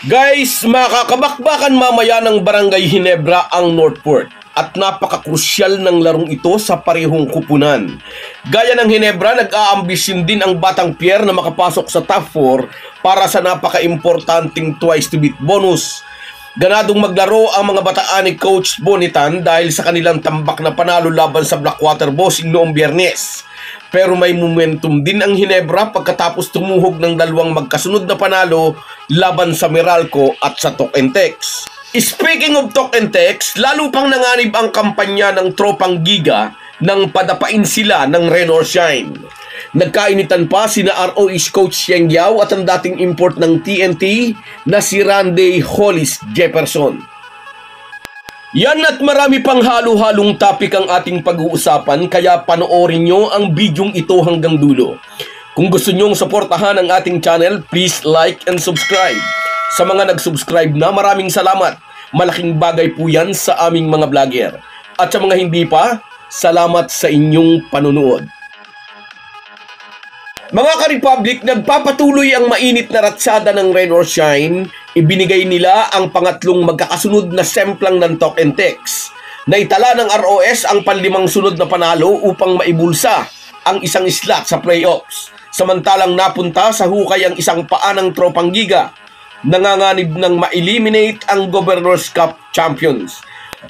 Guys, makakabakbakan mamaya ng Barangay Ginebra ang Northport at napakakrusyal ng larong ito sa parehong kupunan. Gaya ng Ginebra, nag-aambisyon din ang Batang Pier na makapasok sa top 4 para sa napaka-importanting twice to beat bonus. Ganadong maglaro ang mga bataan ni Coach Bonitan dahil sa kanilang tambak na panalo laban sa Blackwater Bossing noong Biyernes. Pero may momentum din ang Ginebra pagkatapos tumuhog ng dalawang magkasunod na panalo laban sa Meralco at sa Talk and Text. Speaking of Talk and Text, lalo pang nanganib ang kampanya ng Tropang Giga nang padapain sila ng Rain or Shine. Nagkainitan pa sina ROH Coach Yeng Yao at ang dating import ng TNT na si Randy Hollis Jefferson. Yan at marami pang halo-halong topic ang ating pag-uusapan, kaya panoorin nyo ang bidyong ito hanggang dulo. Kung gusto nyong suportahan ang ating channel, please like and subscribe. Sa mga nag-subscribe na, maraming salamat. Malaking bagay po yan sa aming mga vlogger. At sa mga hindi pa, salamat sa inyong panunood. Mga ka-Republic, nagpapatuloy ang mainit na ratsada ng Rain or Shine. Ibinigay nila ang pangatlong magkakasunod na semplang ng Talk and Text. Naitala ng ROS ang panlimang sunod na panalo upang maibulsa ang isang slot sa playoffs. Samantalang napunta sa hukay ang isang paa ng Tropang Giga. Nanganganib ng ma-eliminate ang Governor's Cup champions.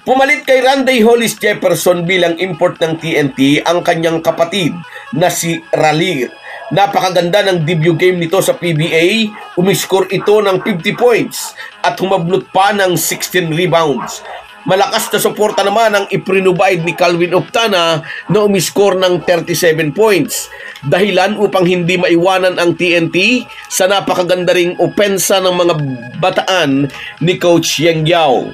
Pumalit kay Randy Hollis Jefferson bilang import ng TNT ang kanyang kapatid na si Ralir. Napakaganda ng debut game nito sa PBA, umiscore ito ng 50 points at humablot pa ng 16 rebounds. Malakas na suporta naman ang iprinubide ni Calvin Optana na umiscore ng 37 points. Dahilan upang hindi maiwanan ang TNT sa napakaganda ring opensa ng mga bataan ni Coach Yeng Yao.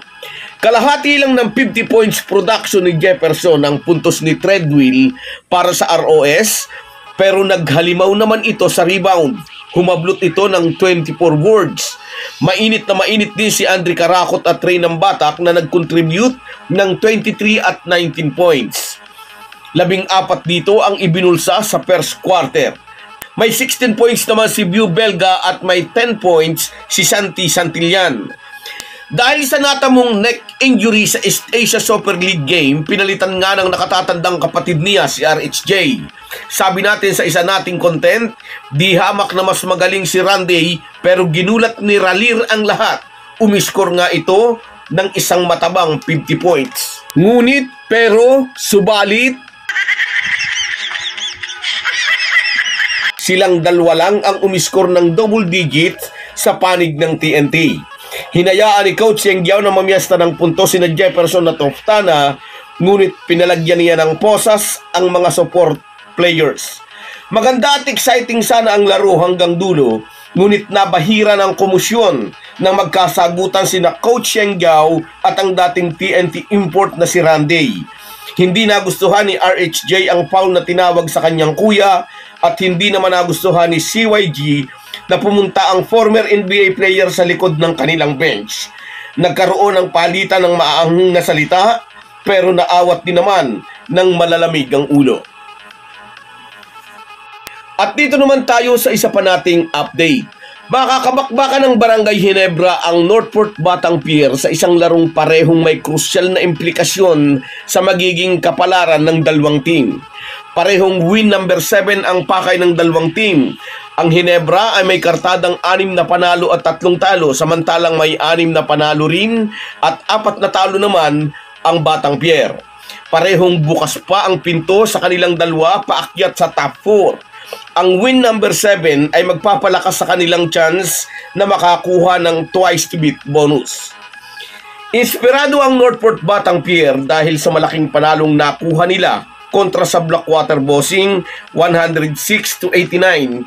Kalahati lang ng 50 points production ni Jefferson ang puntos ni Treadwell para sa ROS, pero naghalimaw naman ito sa rebound. Humablot ito ng 24 boards. Mainit na mainit din si Andre Carakot at Ray ng Batak na nag-contribute ng 23 at 19 points. 14 dito ang ibinulsa sa first quarter. May 16 points naman si Beau Belga at may 10 points si Santi Santillan. Dahil sa natamong neck injury sa East Asia Super League game, pinalitan nga ng nakatatandang kapatid niya si RHJ. Sabi natin sa isa nating content, di hamak na mas magaling si Randy pero ginulat ni Ralir ang lahat. Umiscore nga ito ng isang matabang 50 points. Ngunit pero subalit silang dalawa lang ang umiscore ng double digit sa panig ng TNT. Hinayaan ni Coach Yeng Yao na mamiesta ng puntos sina Jefferson at Oftana, ngunit pinalagyan niya ng posas ang mga support players. Maganda at exciting sana ang laro hanggang dulo, ngunit nabahira ng komusyon nang magkasagutan sina Coach Yeng Yao at ang dating TNT import na si Randy. Hindi nagustuhan ni RHJ ang foul na tinawag sa kanyang kuya at hindi naman nagustuhan ni CYG na pumunta ang former NBA player sa likod ng kanilang bench. Nagkaroon ng palitan ng maaanghang na salita pero naawat din naman ng malalamig ang ulo. At dito naman tayo sa isa pa nating update. Makakabakbakan ng Barangay Ginebra ang Northport Batang Pier sa isang larong parehong may krusyal na implikasyon sa magiging kapalaran ng dalawang team. Parehong win number 7 ang pakay ng dalawang team. Ang Ginebra ay may kartadang 6 na panalo at 3 talo, samantalang may 6 na panalo rin at 4 na talo naman ang Batang Pier. Parehong bukas pa ang pinto sa kanilang dalawa paakyat sa top 4. Ang win number 7 ay magpapalakas sa kanilang chance na makakuha ng twice to beat bonus. Inspirado ang Northport Batang Pier dahil sa malaking panalong nakuha nila kontra sa Blackwater Bossing 106-89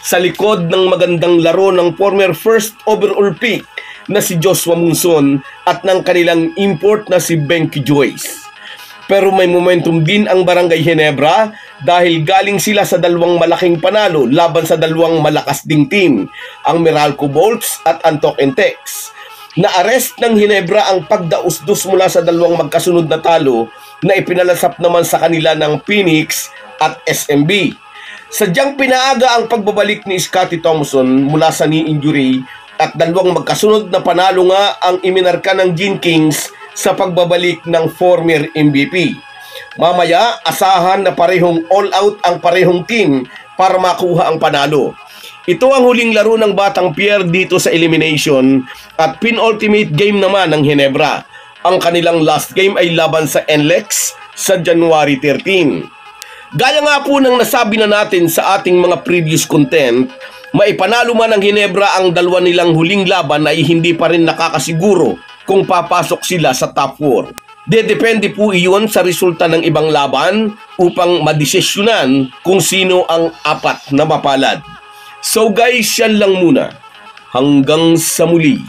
sa likod ng magandang laro ng former first overall pick na si Joshua Munson at ng kanilang import na si Benky Joyce. Pero may momentum din ang Barangay Ginebra dahil galing sila sa dalawang malaking panalo laban sa dalawang malakas ding team, ang Meralco Bolts at ang Talk and Text. Na-arrest ng Ginebra ang pagdausdos mula sa dalawang magkasunod na talo na ipinalasap naman sa kanila ng Phoenix at SMB. Sadyang pinaaga ang pagbabalik ni Scottie Thompson mula sa knee injury at dalawang magkasunod na panalo nga ang iminarka ng Gin Kings sa pagbabalik ng former MVP. Mamaya, asahan na parehong all-out ang parehong team para makuha ang panalo. Ito ang huling laro ng Batang Pierre dito sa elimination at penultimate game naman ng Ginebra. Ang kanilang last game ay laban sa NLEX sa January 13. Gaya nga po ng nasabi na natin sa ating mga previous content, maipanalo man ng Ginebra ang dalawa nilang huling laban ay hindi pa rin nakakasiguro kung papasok sila sa top 4. Depende po iyon sa resulta ng ibang laban upang madesisyonan kung sino ang apat na mapalad. So guys, yan lang muna. Hanggang sa muli.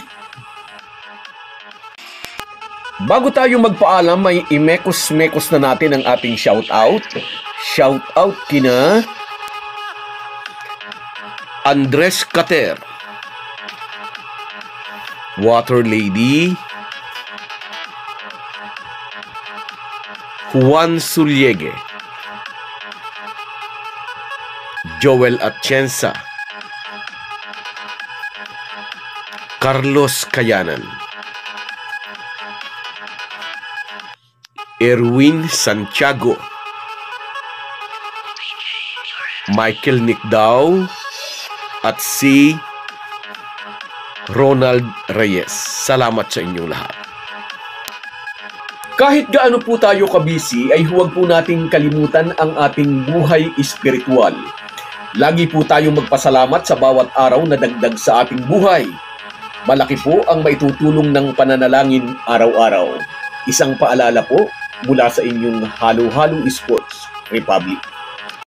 Bago tayo magpaalam, may imekos-mekos na natin ang ating shoutout. Shoutout kina Andres Cater, Water Lady, Juan Suliege, Joel Atienza, Carlos Cayanan, Erwin Santiago, Michael Nicdao, at si Ronald Reyes. Salamat sa inyong lahat. Kahit gaano po tayo kabisi, ay huwag po nating kalimutan ang ating buhay espiritual. Lagi po tayong magpasalamat sa bawat araw na dagdag sa ating buhay. Malaki po ang maitutulong ng pananalangin araw-araw. Isang paalala po mula sa inyong Halo-Halo Sports Republic.